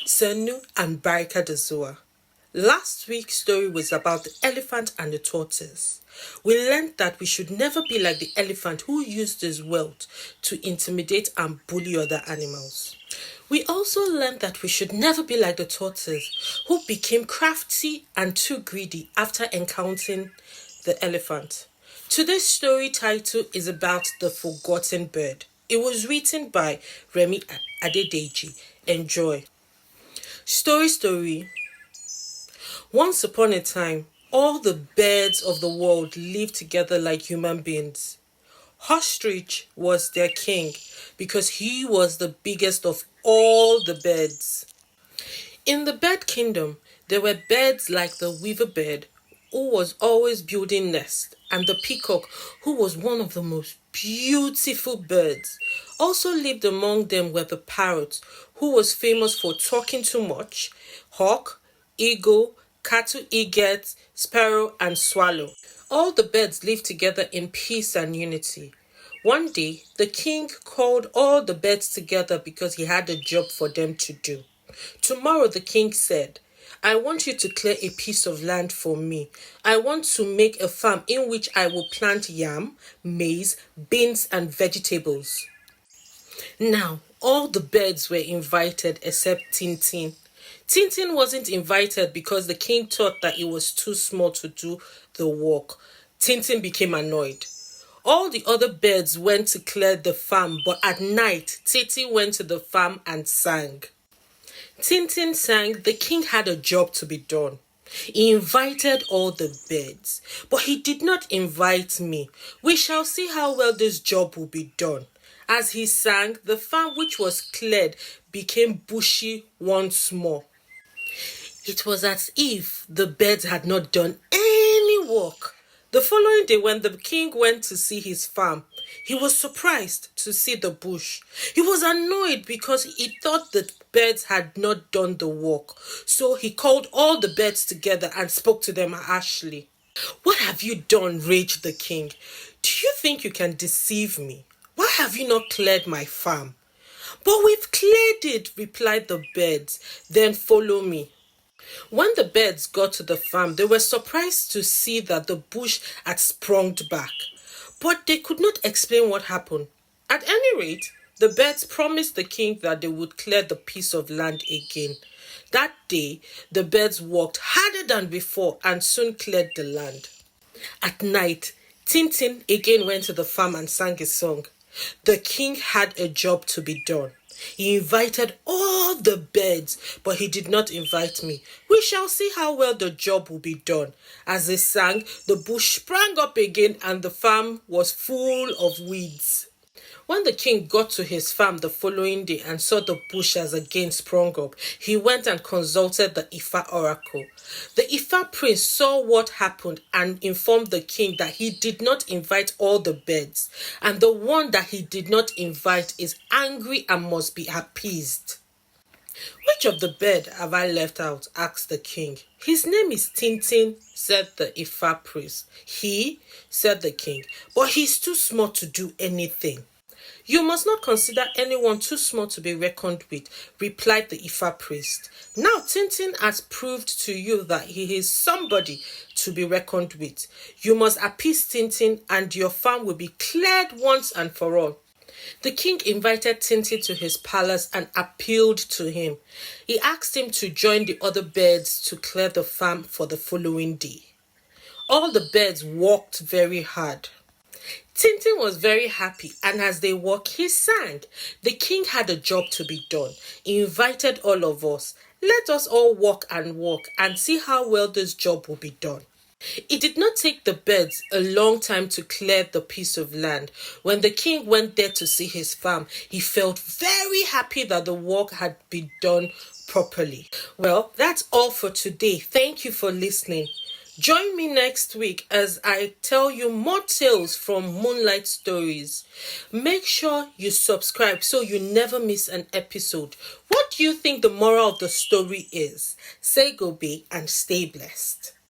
Senu and Barika de Zoa. Last week's story was about the elephant and the tortoise. We learned that we should never be like the elephant who used his wealth to intimidate and bully other animals. We also learned that we should never be like the tortoise who became crafty and too greedy after encountering the elephant. Today's story title is about the forgotten bird. It was written by Remi Adedeji. Enjoy. Story. Once upon a time, all the birds of the world lived together like human beings. Ostrich was their king because he was the biggest of all the birds. In the bird kingdom, there were birds like the weaver bird, who was always building nests, and the peacock, who was one of the most beautiful birds. Also lived among them were the parrot, who was famous for talking too much, hawk, eagle, cattle eaglet, sparrow, and swallow. All the birds lived together in peace and unity. One day, the king called all the birds together because he had a job for them to do. Tomorrow, the king said, I want you to clear a piece of land for me. I want to make a farm in which I will plant yam, maize, beans, and vegetables. Now, all the birds were invited except Tintin. Tintin wasn't invited because the king thought that it was too small to do the work. Tintin became annoyed. All the other birds went to clear the farm, but at night, Tintin went to the farm and sang. Tintin sang, the king had a job to be done. He invited all the birds, but he did not invite me. We shall see how well this job will be done. As he sang, the farm which was cleared became bushy once more. It was as if the birds had not done any work. The following day, when the king went to see his farm, he was surprised to see the bush. He was annoyed because he thought the birds had not done the work. So he called all the birds together and spoke to them harshly. What have you done? Raged the king. Do you think you can deceive me? Why have you not cleared my farm? But we've cleared it, replied the birds. Then follow me. When the birds got to the farm, they were surprised to see that the bush had sprung back. But they could not explain what happened. At any rate, the birds promised the king that they would clear the piece of land again. That day, the birds worked harder than before and soon cleared the land. At night, Tintin again went to the farm and sang a song. The king had a job to be done. He invited all the birds, but he did not invite me. We shall see how well the job will be done. As they sang, the bush sprang up again and the farm was full of weeds. When the king got to his farm the following day and saw the bush has again sprung up, he went and consulted the Ifa oracle. The Ifa prince saw what happened and informed the king that he did not invite all the birds, and the one that he did not invite is angry and must be appeased. Which of the bird have I left out? Asked the king. His name is Tintin, said the Ifa priest. He, said the king, but he's too small to do anything. You must not consider anyone too small to be reckoned with, replied the Ifa priest. Now Tintin has proved to you that he is somebody to be reckoned with. You must appease Tintin and your farm will be cleared once and for all. The king invited Tintin to his palace and appealed to him. He asked him to join the other birds to clear the farm for the following day. All the birds worked very hard. Tintin was very happy, and as they walked, he sang. The king had a job to be done. He invited all of us. Let us all walk and see how well this job will be done. It did not take the birds a long time to clear the piece of land. When the king went there to see his farm, he felt very happy that the work had been done properly. Well, that's all for today. Thank you for listening. Join me next week as I tell you more tales from Moonlight stories. Make sure you subscribe so you never miss an episode. What do you think the moral of the story is? Say gobe and stay blessed.